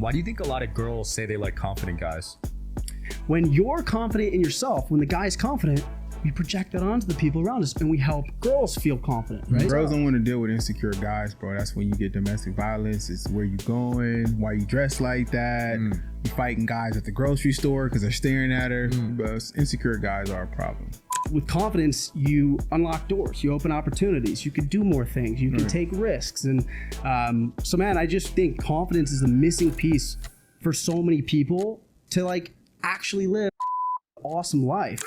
Why do you think a lot of girls say they like confident guys? When you're confident in yourself, when the guy's confident, we project that onto the people around us and we help girls feel confident, right? Girls don't want to deal with insecure guys, bro. That's when you get domestic violence. It's where you going, why you dress like that. You fighting guys at the grocery store because they're staring at her. But insecure guys are a problem. With confidence, you unlock doors, you open opportunities, you can do more things, you can take risks. And so man, I just think confidence is the missing piece for so many people to like actually live an awesome life.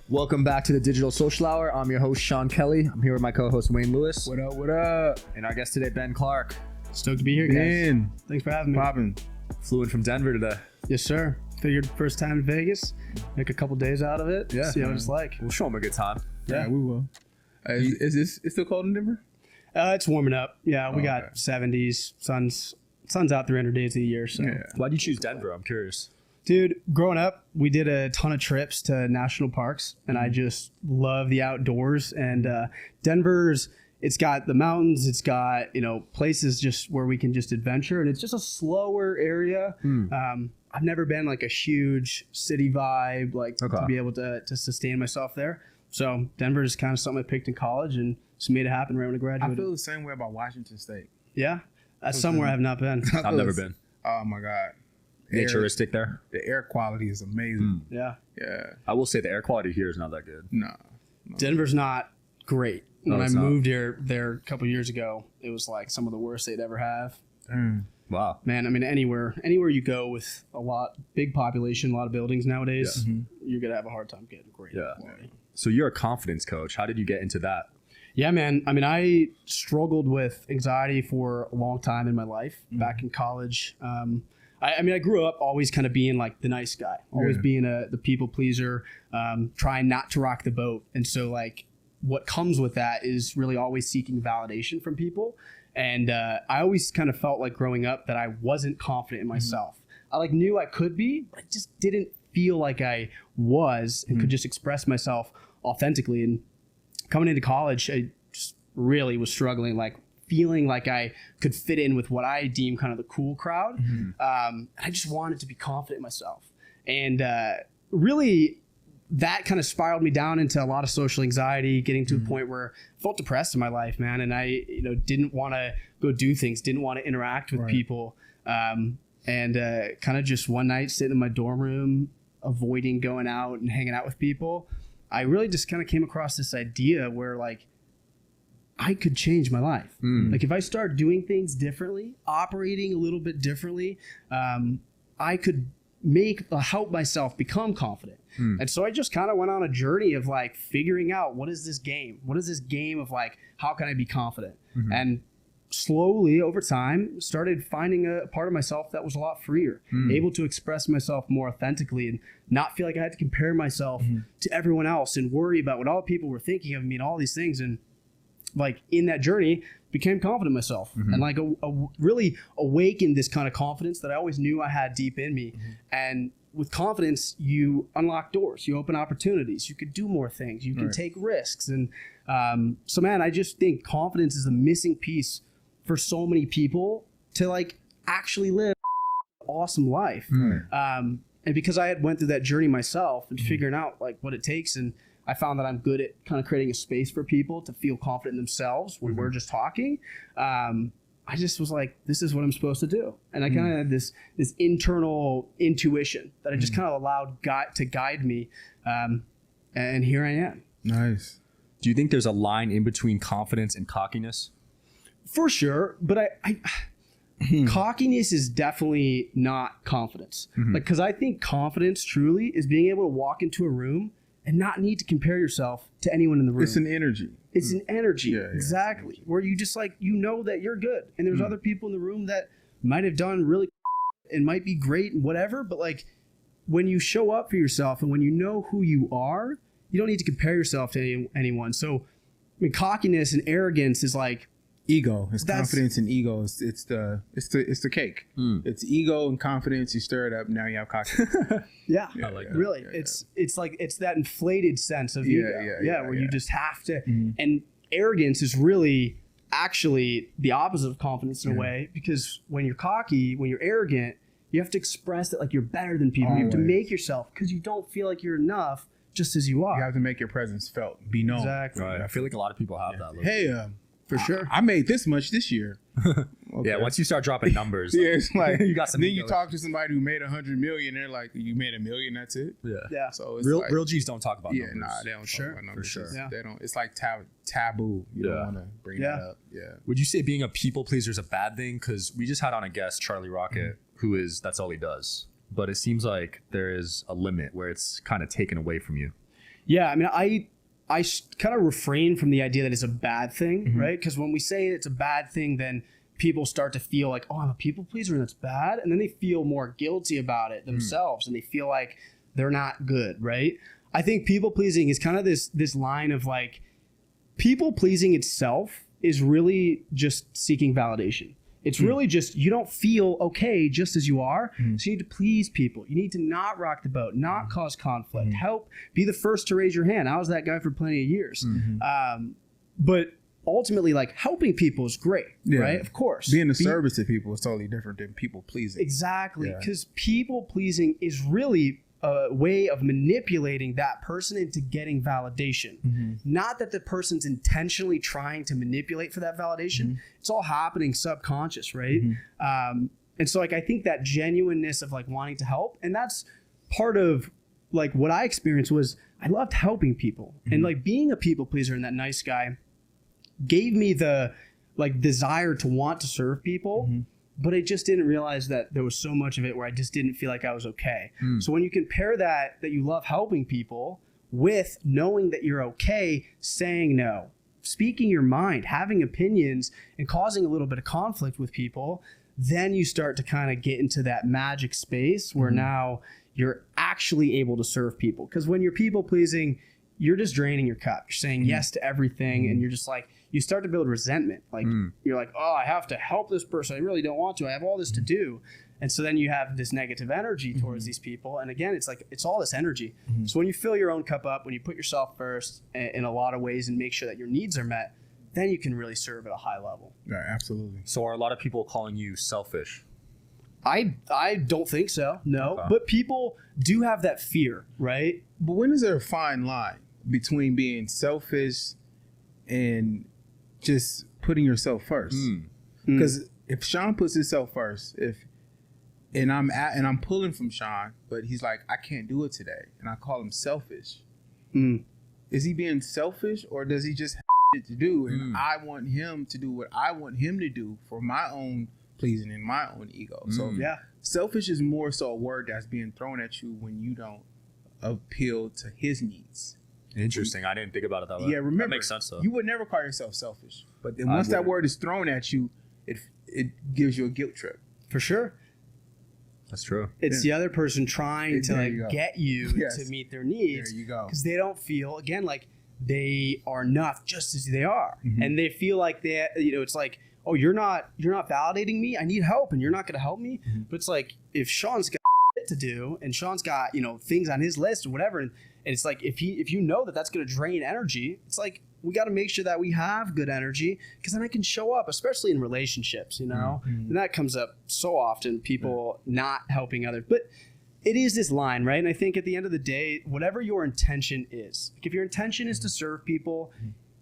Welcome back to the Digital Social Hour. I'm your host, Sean Kelly. I'm here with my co-host, Wayne Lewis. What up, what up? And our guest today, Ben Clark. Stoked to be here, guys. Man, Thanks for having me. popping. Flew in from Denver today. Yes, sir. Figured first time in Vegas, make a couple days out of it, see what it's like. We'll show him a good time. Yeah, we will. Is this it's still cold in Denver? It's warming up. Yeah, we got 70s. Sun's out 300 days of the year. So, Why'd you choose Denver? I'm curious. Dude, growing up, we did a ton of trips to national parks, and I just love the outdoors. And Denver's, it's got the mountains, it's got, places just where we can just adventure, and it's just a slower area. I've never been like a huge city vibe, to be able to sustain myself there. So Denver is kind of something I picked in college and just made it happen right when I graduated. I feel the same way about Washington State. Yeah, that's somewhere I have not been. I've never been. Oh my God. Naturistic there? The air quality is amazing. Yeah. I will say the air quality here is not that good. No. Denver's not great. No, when I it's not. moved there a couple years ago, it was like some of the worst they'd ever have. Wow. Man, I mean, anywhere you go with big population, a lot of buildings nowadays, you're going to have a hard time getting great quality. So you're a confidence coach. How did you get into that? Yeah, man. I mean, I struggled with anxiety for a long time in my life. Back in college, I grew up always kind of being like the nice guy, always being the people pleaser, trying not to rock the boat. And so like what comes with that is really always seeking validation from people. And I always kind of felt like growing up that I wasn't confident in myself. I like knew I could be, but I just didn't feel like I was and could just express myself authentically. And coming into college, I just really was struggling, like feeling like I could fit in with what I deem kind of the cool crowd. I just wanted to be confident in myself. And really that kind of spiraled me down into a lot of social anxiety, getting to a point where I felt depressed in my life, man. And I, didn't want to go do things, didn't want to interact with people. And kind of just one night sitting in my dorm room, avoiding going out and hanging out with people, I really just kind of came across this idea where like, I could change my life. Like if I start doing things differently, operating a little bit differently, I could help myself become confident. And so I just kind of went on a journey of like figuring out what is this game? What is this game of like, how can I be confident? And slowly over time started finding a part of myself that was a lot freer, able to express myself more authentically and not feel like I had to compare myself to everyone else and worry about what all people were thinking of me and all these things. And like in that journey became confident in myself and like really awakened this kind of confidence that I always knew I had deep in me. And with confidence, you unlock doors, you open opportunities, you could do more things, you can take risks. And so man, I just think confidence is the missing piece for so many people to like actually live an awesome life. And because I had went through that journey myself and figuring out like what it takes, and I found that I'm good at kind of creating a space for people to feel confident in themselves when we're just talking. I just was like, this is what I'm supposed to do. And I kind of had this internal intuition that I just kind of allowed God to guide me. And here I am. Nice. Do you think there's a line in between confidence and cockiness? For sure. But cockiness is definitely not confidence. Like, because I think confidence truly is being able to walk into a room and not need to compare yourself to anyone in the room. It's an energy. It's an energy, exactly. Where you just like, that you're good. And there's other people in the room that might have done really and might be great and whatever. But like when you show up for yourself and when you know who you are, you don't need to compare yourself to anyone. So I mean, cockiness and arrogance is like Ego. It's confidence and ego. It's the cake. It's ego and confidence. You stir it up. Now you have cockiness. Yeah, I like that. really. It's like it's that inflated sense of ego. Where you just have to. And arrogance is really actually the opposite of confidence in a way, because when you're cocky, when you're arrogant, you have to express that like you're better than people. You have to make yourself, because you don't feel like you're enough just as you are. You have to make your presence felt, be known. Exactly. Right. I feel like a lot of people have that. Hey, for sure. I made this much this year. Okay. Yeah, once you start dropping numbers, it's like you got some. Then you talk to somebody who made 100 million. They're like, "You made $1 million. That's it." Yeah. So it's real G's don't talk about numbers. Nah, they don't talk about numbers. For sure. Yeah. They don't. It's like taboo. You don't want to bring that up. Yeah. Would you say being a people pleaser is a bad thing? Because we just had on a guest, Charlie Rocket, who is that's all he does. But it seems like there is a limit where it's kind of taken away from you. Yeah, I mean, I kind of refrain from the idea that it's a bad thing, right? Because when we say it's a bad thing, then people start to feel like, oh, I'm a people pleaser and that's bad. And then they feel more guilty about it themselves and they feel like they're not good, right? I think people pleasing is kind of this line of like, people pleasing itself is really just seeking validation. It's really just, you don't feel okay just as you are. So you need to please people. You need to not rock the boat, not cause conflict, help, be the first to raise your hand. I was that guy for plenty of years. But ultimately, like, helping people is great, right? Of course. Being of service to people is totally different than people pleasing. Exactly. Because people pleasing is really a way of manipulating that person into getting validation. Not that the person's intentionally trying to manipulate for that validation. It's all happening subconscious, right? And so like I think that genuineness of like wanting to help, and that's part of like what I experienced was I loved helping people. And like being a people pleaser and that nice guy gave me the like desire to want to serve people. But I just didn't realize that there was so much of it where I just didn't feel like I was okay. So when you compare that you love helping people with knowing that you're okay saying no, speaking your mind, having opinions, and causing a little bit of conflict with people, then you start to kind of get into that magic space where now you're actually able to serve people. Because when you're people pleasing, you're just draining your cup. You're saying yes to everything, and you're just like, you start to build resentment. Like you're like, oh, I have to help this person. I really don't want to. I have all this to do. And so then you have this negative energy towards these people. And again, it's like, it's all this energy. So when you fill your own cup up, when you put yourself first in a lot of ways and make sure that your needs are met, then you can really serve at a high level. Yeah, absolutely. So are a lot of people calling you selfish? I don't think so. No. Okay. But people do have that fear, right? But when is there a fine line between being selfish and just putting yourself first? Because if Sean puts himself first, and I'm pulling from Sean, but he's like, I can't do it today, and I call him selfish. Is he being selfish, or does he just have it to do, and I want him to do what I want him to do for my own pleasing and my own ego? So selfish is more so a word that's being thrown at you when you don't appeal to his needs. Interesting. I didn't think about it that way. Yeah, remember, that makes sense though. You would never call yourself selfish, but then once that word is thrown at you, it gives you a guilt trip. For sure. That's true. It's the other person trying to like get you to meet their needs. There you go. Because they don't feel, again, like they are enough just as they are, and they feel like they, it's like, oh, you're not validating me. I need help, and you're not going to help me. But it's like, if Sean's got shit to do, and Sean's got things on his list or whatever, and it's like, if you know that that's going to drain energy, it's like, we got to make sure that we have good energy, because then I can show up, especially in relationships, and that comes up so often, people not helping others. But it is this line, right? And I think at the end of the day, whatever your intention is, like if your intention is to serve people,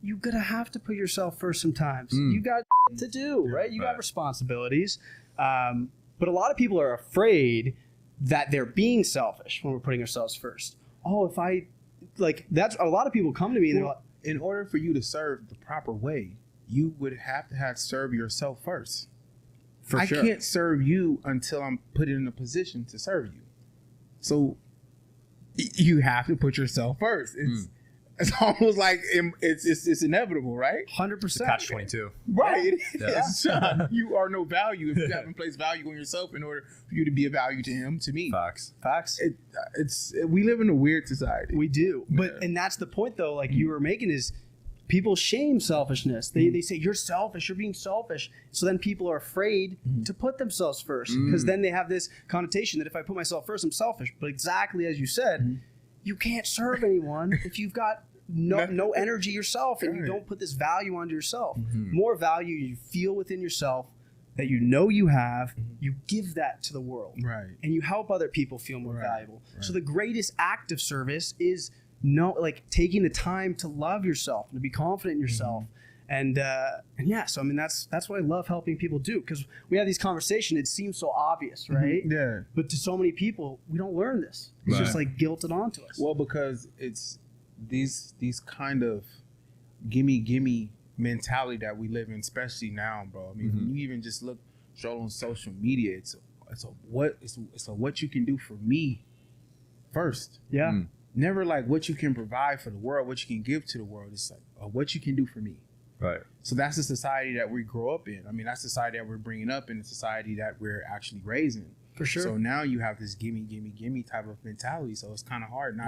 you're going to have to put yourself first sometimes. You got to do, right? You got responsibilities. But a lot of people are afraid that they're being selfish when we're putting ourselves first. Oh, if I, like, that's, a lot of people come to me and they're like, in order for you to serve the proper way, you would have to serve yourself first. I can't serve you until I'm put in a position to serve you. So you have to put yourself first. It's almost like it's inevitable, right? 100%. Catch 22. Right. Yeah. You are no value if you haven't placed value on yourself in order for you to be a value to him, to me. Facts. We live in a weird society. We do. But and that's the point though, like you were making, is people shame selfishness. They say, you're selfish, you're being selfish. So then people are afraid to put themselves first, because then they have this connotation that if I put myself first, I'm selfish. But exactly as you said, you can't serve anyone if you've got no energy yourself and you don't put this value onto yourself. More value you feel within yourself that you know you have, you give that to the world. Right. And you help other people feel more valuable. Right. So the greatest act of service is taking the time to love yourself and to be confident in yourself. And yeah, so I mean that's what I love helping people do, because we have these conversations. It seems so obvious, right? Yeah. But to so many people, we don't learn this. It's just like guilted onto us. Well, because it's these kind of gimme mentality that we live in, especially now, bro. I mean, when you even just scroll on social media, it's a what you can do for me first. Yeah. Never like what you can provide for the world, what you can give to the world. It's like what you can do for me. Right. So that's the society that we grow up in. I mean, that's the society that we're bringing up in, the society that we're actually raising. For sure. So now you have this gimme type of mentality. So it's kind of hard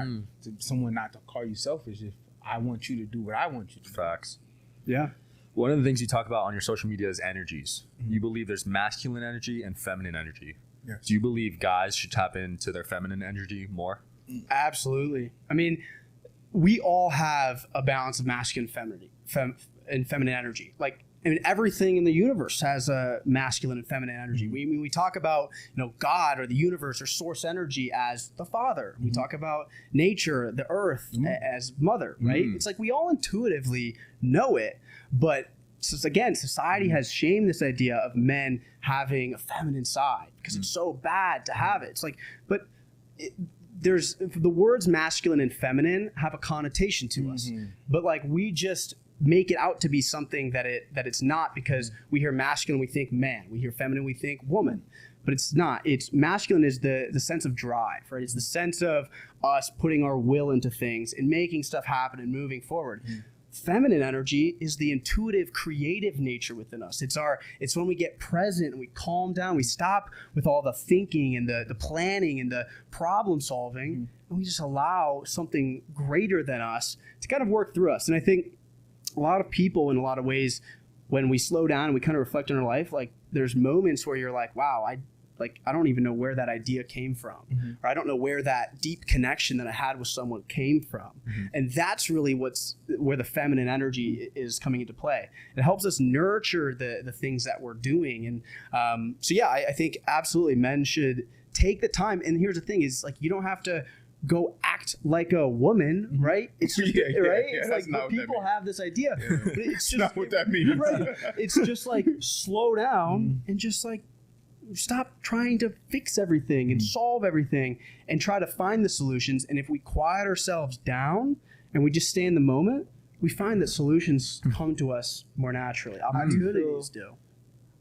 someone not to call you selfish if I want you to do what I want you to do. Facts. Yeah. One of the things you talk about on your social media is energies. You believe there's masculine energy and feminine energy. Yes. Do you believe guys should tap into their feminine energy more? Absolutely. I mean, we all have a balance of masculine and feminine energy. Like, I mean, everything in the universe has a masculine and feminine energy. We talk about, God or the universe or source energy as the father. We talk about nature, the earth as mother, right? It's like we all intuitively know it, but again, society has shamed this idea of men having a feminine side because it's so bad to have it. It's like, but there's the words masculine and feminine have a connotation to us, but like we just make it out to be something that it's not, because we hear masculine, we think man, we hear feminine, we think woman, but it's not. It's masculine is the sense of drive, right? It's the sense of us putting our will into things and making stuff happen and moving forward. Feminine energy is the intuitive, creative nature within us. It's when we get present and we calm down, we stop with all the thinking and the planning and the problem solving, and we just allow something greater than us to kind of work through us. And I think a lot of people, in a lot of ways, when we slow down and we kind of reflect on our life, like there's moments where you're like, wow, I don't even know where that idea came from, or I don't know where that deep connection that I had with someone came from. And that's really where the feminine energy is coming into play. It helps us nurture the things that we're doing. And so yeah, I think absolutely men should take the time. And here's the thing is, like, you don't have to go act like a woman, right? It's just, right? It's like, but people have this idea, but it's just not what that means. Right. It's just like slow down and just like stop trying to fix everything and solve everything and try to find the solutions. And if we quiet ourselves down and we just stay in the moment, we find that solutions come to us more naturally. Opportunities do.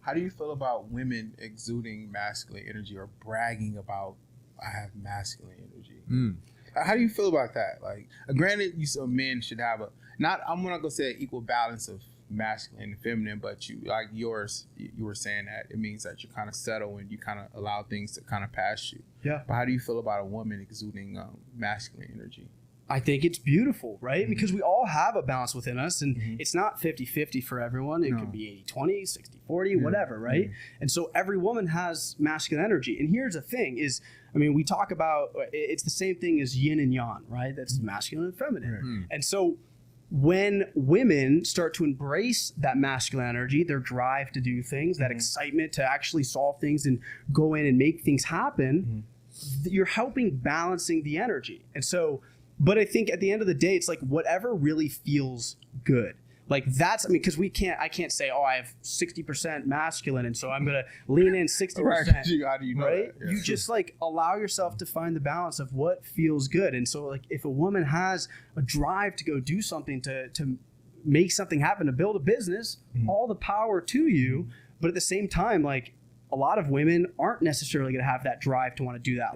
How do you feel about women exuding masculine energy or bragging about, I have masculine energy? How do you feel about that? Like, granted, men should have I'm not gonna say an equal balance of masculine and feminine, but you were saying that it means that you kind of settle and you kind of allow things to kind of pass you. Yeah. But how do you feel about a woman exuding masculine energy? I think it's beautiful, right? Because we all have a balance within us, and it's not 50-50 for everyone. It could be 80-20, 60-40, whatever, right? And so every woman has masculine energy. And here's the thing is, I mean, we talk about, it's the same thing as yin and yang, right? That's masculine and feminine. And so when women start to embrace that masculine energy, their drive to do things, that excitement to actually solve things and go in and make things happen, you're helping balancing the energy. And so, but I think at the end of the day, it's like whatever really feels good. Like that's, I mean, because I can't say, oh, I have 60% masculine, and so I'm going to lean in 60%. Right. How do you know right? that? Yeah. You just like allow yourself to find the balance of what feels good. And so like if a woman has a drive to go do something, to make something happen, to build a business, all the power to you. But at the same time, like a lot of women aren't necessarily going to have that drive to want to do that.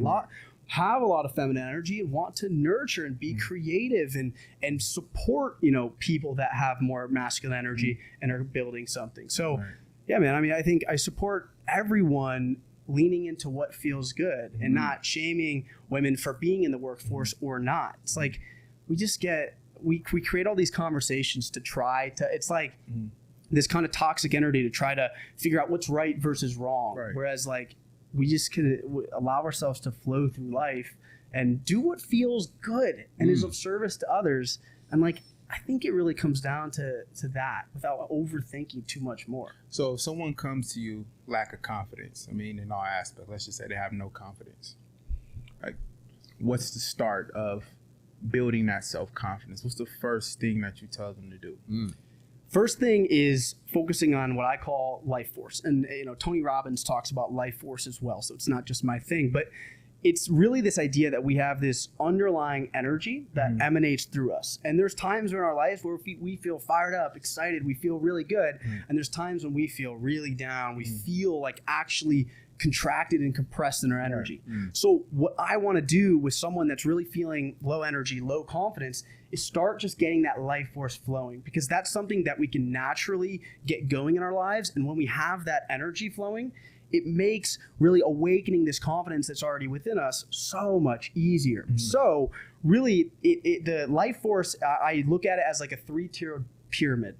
Have a lot of feminine energy and want to nurture and be creative and support, people that have more masculine energy and are building something. So yeah, man, I mean, I think I support everyone leaning into what feels good and not shaming women for being in the workforce or not. It's like we just get we create all these conversations to try to, it's like this kind of toxic energy to try to figure out what's right versus wrong. Right. Whereas like we just can allow ourselves to flow through life and do what feels good and is of service to others. And like, I think it really comes down to that without overthinking too much more. So if someone comes to you lack of confidence, I mean, in all aspects, let's just say they have no confidence. Like, what's the start of building that self-confidence? What's the first thing that you tell them to do? First thing is focusing on what I call life force. And, Tony Robbins talks about life force as well. So it's not just my thing, but it's really this idea that we have this underlying energy that emanates through us. And there's times in our life where we feel fired up, excited, we feel really good. And there's times when we feel really down. We feel like actually contracted and compressed in our energy. So what I want to do with someone that's really feeling low energy, low confidence, is start just getting that life force flowing, because that's something that we can naturally get going in our lives. And when we have that energy flowing, it makes really awakening this confidence that's already within us so much easier. So really, the life force, I look at it as like a 3-tiered pyramid.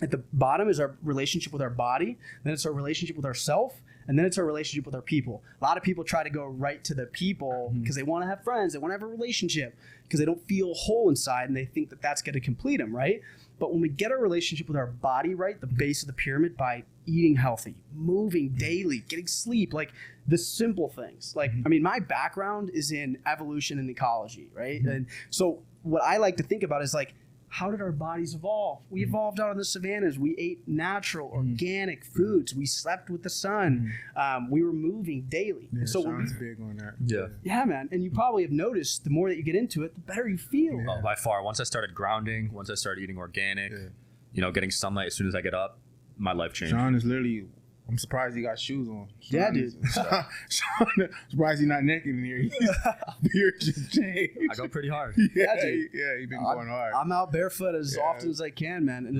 At the bottom is our relationship with our body, then it's our relationship with ourself, and then it's our relationship with our people. A lot of people try to go right to the people because they want to have friends, they want to have a relationship, because they don't feel whole inside and they think that that's going to complete them, right? But when we get our relationship with our body right, the base of the pyramid, by eating healthy, moving daily, getting sleep, like the simple things. Like, I mean, my background is in evolution and ecology, right? And so what I like to think about is like, how did our bodies evolve? We evolved out in the savannas. We ate natural, organic foods. We slept with the sun. We were moving daily. Yeah, so Sean's big on that. yeah, man. And you probably have noticed the more that you get into it, the better you feel. Oh, by far. Once I started grounding, once I started eating organic, getting sunlight as soon as I get up, my life changed. Sean is literally, I'm surprised he got shoes on. Yeah, dude. Sean, surprised he's not naked in here. Beard just changed. I go pretty hard. Yeah, dude. He's been going hard. I'm out barefoot as often as I can, man. And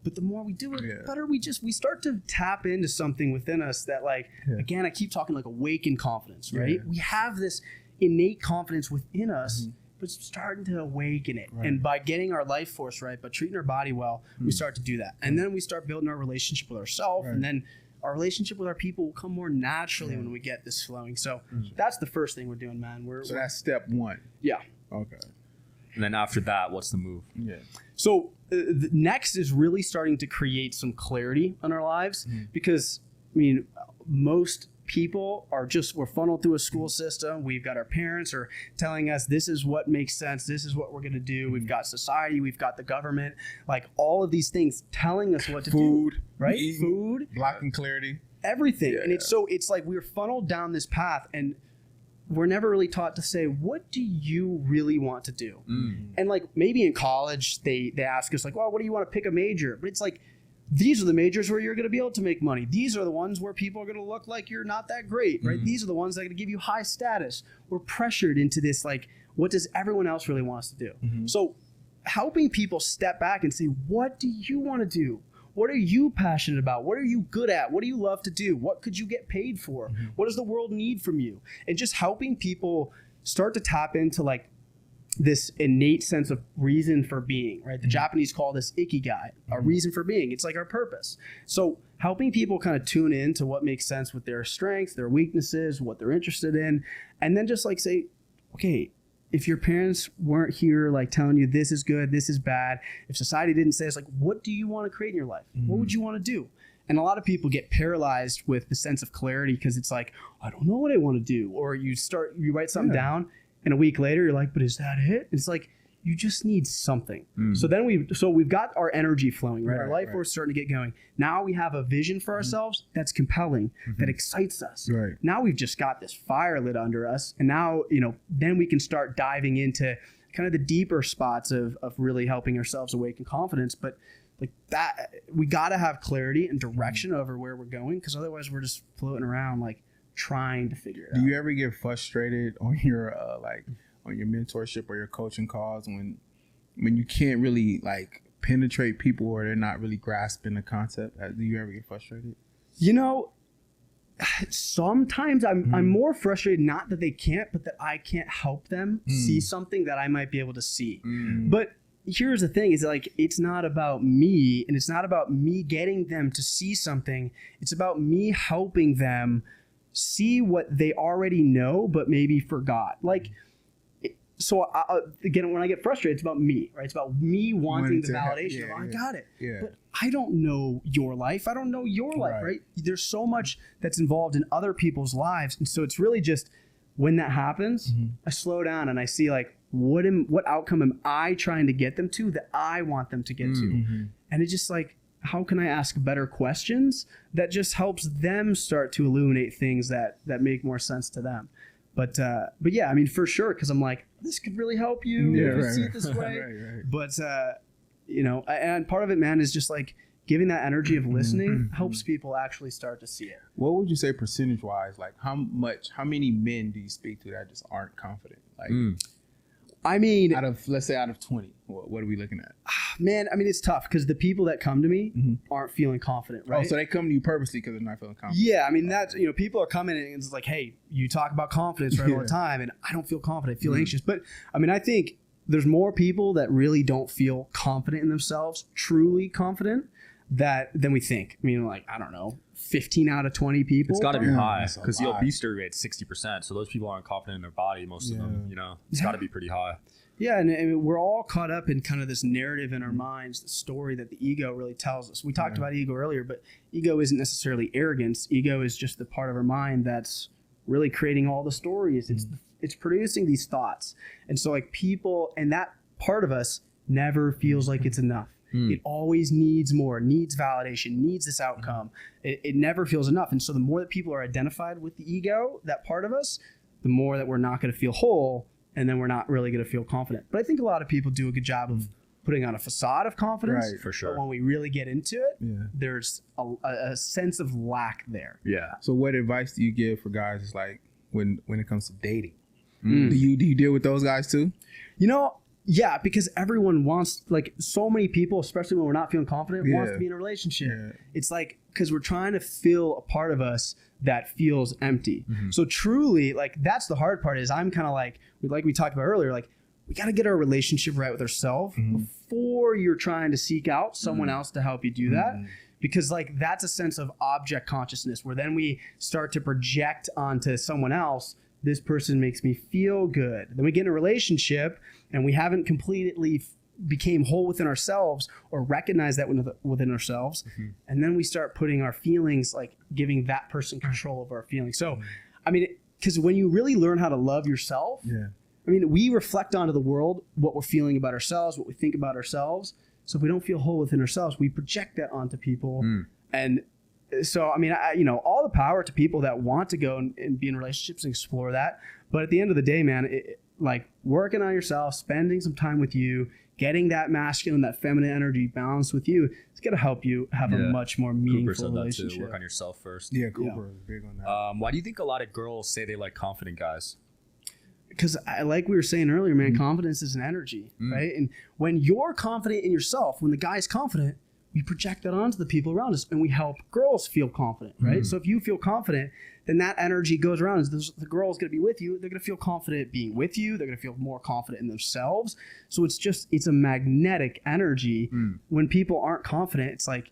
but the more we do it, the better we start to tap into something within us that, like, again, I keep talking like awakened confidence, right? We have this innate confidence within us, but it's starting to awaken it. And by getting our life force right, by treating our body well, we start to do that. And then we start building our relationship with ourselves, and then our relationship with our people will come more naturally when we get this flowing. So that's the first thing we're doing, man. So that's step one. Yeah. Okay. And then after that, what's the move? Yeah. So the next is really starting to create some clarity in our lives, because, I mean, most people we're funneled through a school system. We've got our parents are telling us this is what makes sense. This is what we're going to do. We've got society. We've got the government, like all of these things telling us what to do. Right? Food. Blocking clarity. Everything. Yeah, and it's like we're funneled down this path, and we're never really taught to say, what do you really want to do? And like maybe in college, they ask us like, well, what do you want to pick a major? But it's like, these are the majors where you're going to be able to make money. These are the ones where people are going to look like you're not that great, right? These are the ones that are going to give you high status. We're pressured into this, like, what does everyone else really want us to do? So helping people step back and say, what do you want to do? What are you passionate about? What are you good at? What do you love to do? What could you get paid for? What does the world need from you? And just helping people start to tap into like this innate sense of reason for being, right? The Japanese call this ikigai, our reason for being. It's like our purpose. So helping people kind of tune in to what makes sense with their strengths, their weaknesses, what they're interested in, and then just like say, okay, if your parents weren't here like telling you this is good, this is bad, if society didn't say it's like, what do you want to create in your life? What would you want to do? And a lot of people get paralyzed with the sense of clarity because it's like, I don't know what I want to do. Or you write something down, and a week later, you're like, but is that it? It's like, you just need something. So then we've got our energy flowing, right? Our life force starting to get going. Now we have a vision for ourselves that's compelling, that excites us. Now we've just got this fire lit under us. And now, then we can start diving into kind of the deeper spots of really helping ourselves awaken confidence. But like that, we got to have clarity and direction over where we're going, because otherwise we're just floating around like trying to figure it out. Do you ever get frustrated on your on your mentorship or your coaching calls when you can't really like penetrate people, or they're not really grasping the concept? Do you ever get frustrated? Sometimes I'm more frustrated, not that they can't, but that I can't help them see something that I might be able to see. But here's the thing is like, it's not about me, and it's not about me getting them to see something. It's about me helping them see what they already know, but maybe forgot. Like, so again, when I get frustrated, it's about me, right? It's about me wanting the validation. I got it. Yeah. But I don't know your life. I don't know your life, right? There's so much that's involved in other people's lives. And so it's really just when that happens, I slow down and I see like, what outcome am I trying to get them to that I want them to get to? And it's just like, how can I ask better questions that just helps them start to illuminate things that make more sense to them? But yeah, I mean, for sure, because I'm like, this could really help you if you see it this way. But, you know, and part of it, man, is just like giving that energy of listening helps people actually start to see it. What would you say percentage-wise? Like, how many men do you speak to that just aren't confident? Like, I mean, let's say out of 20, what are we looking at? Man, I mean, it's tough because the people that come to me aren't feeling confident, right? Oh, so they come to you purposely because they're not feeling confident. Yeah, I mean, that's, you know, people are coming and it's like, hey, you talk about confidence all the time, and I don't feel confident, I feel anxious. But I mean, I think there's more people that really don't feel confident in themselves, truly confident, than we think. I mean, like, I don't know, 15 out of 20 people. It's got to be high because the obesity rate's 60%. So those people aren't confident in their body, most of them, you know, it's got to be pretty high. Yeah, and we're all caught up in kind of this narrative in our minds, the story that the ego really tells us. We talked about ego earlier, but ego isn't necessarily arrogance. Ego is just the part of our mind that's really creating all the stories. It's producing these thoughts. And so like people, and that part of us never feels like it's enough. It always needs more, needs validation, needs this outcome. It never feels enough. And so the more that people are identified with the ego, that part of us, the more that we're not going to feel whole, and then we're not really going to feel confident. But I think a lot of people do a good job of putting on a facade of confidence. Right, for sure. But when we really get into it, there's a sense of lack there. Yeah. So what advice do you give for guys is like when it comes to dating? Do you deal with those guys too? You know, yeah, because everyone wants, like, so many people, especially when we're not feeling confident, wants to be in a relationship. It's like, because we're trying to fill a part of us that feels empty. So truly, like, that's the hard part is I'm kind of like we talked about earlier, like, we got to get our relationship right with ourselves before you're trying to seek out someone else to help you do that. Because like, that's a sense of object consciousness where then we start to project onto someone else, this person makes me feel good. Then we get in a relationship and we haven't completely became whole within ourselves or recognize that within ourselves. And then we start putting our feelings, like giving that person control over our feelings. So, I mean, because when you really learn how to love yourself, I mean, we reflect onto the world what we're feeling about ourselves, what we think about ourselves. So if we don't feel whole within ourselves, we project that onto people. And so, I mean, you know, all the power to people that want to go and be in relationships and explore that. But at the end of the day, man, like working on yourself, spending some time with you, getting that masculine, that feminine energy balanced with you, it's going to help you have a much more meaningful relationship. That too. Work on yourself first. Yeah, Cooper is big on that. Why do you think a lot of girls say they like confident guys? Because like we were saying earlier, man, confidence is an energy, right? And when you're confident in yourself, when the guy's confident, we project that onto the people around us and we help girls feel confident, right? So if you feel confident, then that energy goes around. The girl's going to be with you. They're going to feel confident being with you. They're going to feel more confident in themselves. So it's a magnetic energy. When people aren't confident, it's like,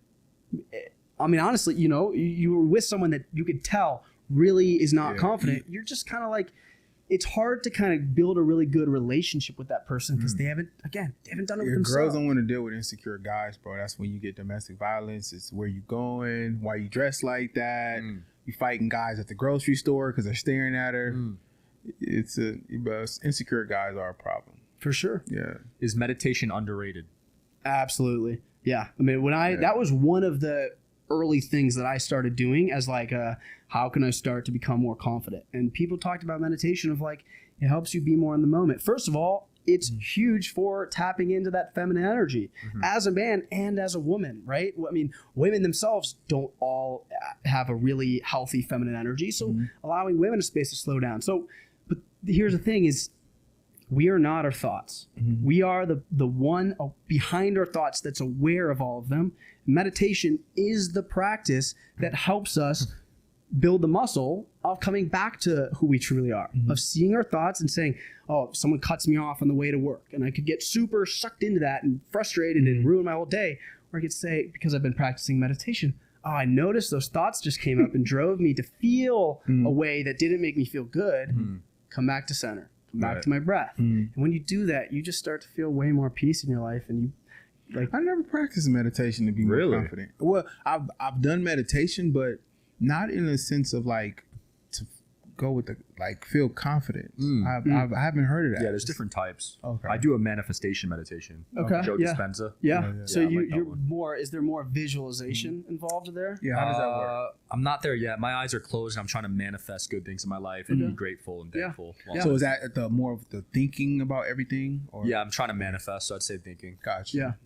I mean, honestly, you know, you were with someone that you could tell really is not confident. You're just kind of like, it's hard to kind of build a really good relationship with that person because they haven't done it with themselves. Girls don't want to deal with insecure guys, bro. That's when you get domestic violence. It's where you going, why you dress like that. You fighting guys at the grocery store because they're staring at her. Insecure guys are a problem. For sure. Yeah. Is meditation underrated? Absolutely. Yeah. I mean, that was one of the early things that I started doing as like how can I start to become more confident? And people talked about meditation of like, it helps you be more in the moment. First of all, it's huge for tapping into that feminine energy as a man and as a woman, right? I mean, women themselves don't all have a really healthy feminine energy. So allowing women a space to slow down. So, but here's the thing is, we are not our thoughts. We are the one behind our thoughts that's aware of all of them. Meditation is the practice that helps us build the muscle of coming back to who we truly are, of seeing our thoughts and saying, oh, someone cuts me off on the way to work, and I could get super sucked into that and frustrated and ruin my whole day. Or I could say, because I've been practicing meditation, oh, I noticed those thoughts just came up and drove me to feel a way that didn't make me feel good. Come back to center, come back to my breath. And when you do that, you just start to feel way more peace in your life. And you I never practiced meditation to be more confident. Well, I've done meditation, but not in a sense of like to go with the like feel confident. I haven't heard of that. Yeah, there's different types. Okay. I do a manifestation meditation. Okay. Joe Dispenza. So I like that you're one. more, is there more visualization involved there? Yeah, how does that work? I'm not there yet. My eyes are closed and I'm trying to manifest good things in my life and be grateful and thankful. So is that the more of the thinking about everything? Or? Yeah, I'm trying to manifest, so I'd say thinking. Gotcha.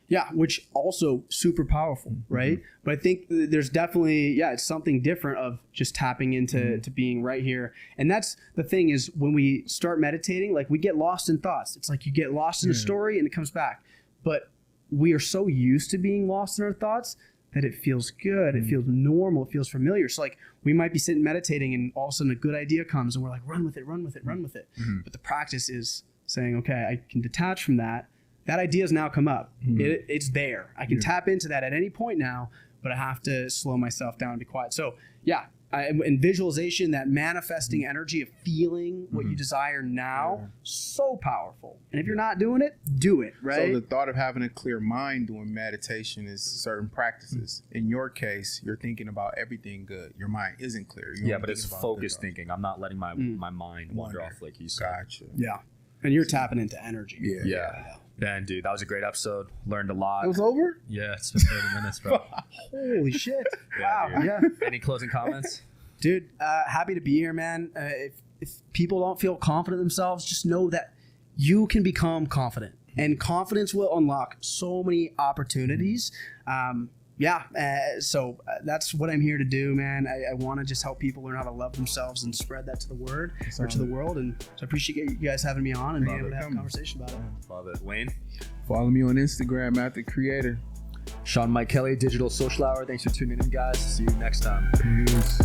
Yeah, which also super powerful, right? But I think there's definitely, it's something different of just tapping into to being right here. And that's the thing is when we start meditating, like we get lost in thoughts. It's like you get lost in a story and it comes back. But we are so used to being lost in our thoughts that it feels good. It feels normal. It feels familiar. So like we might be sitting meditating and all of a sudden a good idea comes and we're like, run with it, run with it, run with it. But the practice is saying, okay, I can detach from that. That idea has now come up. It's there. I can tap into that at any point now, but I have to slow myself down and be quiet. So and visualization, that manifesting energy of feeling what you desire now, so powerful. And if you're not doing it, do it, right? So the thought of having a clear mind doing meditation is certain practices. In your case, you're thinking about everything good. Your mind isn't clear. But it's focused thinking. I'm not letting my mind wander off like you said. Gotcha. Yeah. And you're tapping into energy. Yeah. Man, dude, that was a great episode. Learned a lot. It was over? Yeah, it's been 30 minutes, bro. Holy shit. Wow. Wow. Yeah. Any closing comments? Dude, happy to be here, man. If people don't feel confident themselves, just know that you can become confident. And confidence will unlock so many opportunities. So that's what I'm here to do, man. I want to just help people learn how to love themselves and spread that to the word or to the world. And so I appreciate you guys having me on and being able to have a conversation about it. Love it. Wayne? Follow me on Instagram at The Creator. Sean Mike Kelly, Digital Social Hour. Thanks for tuning in, guys. See you next time. Peace.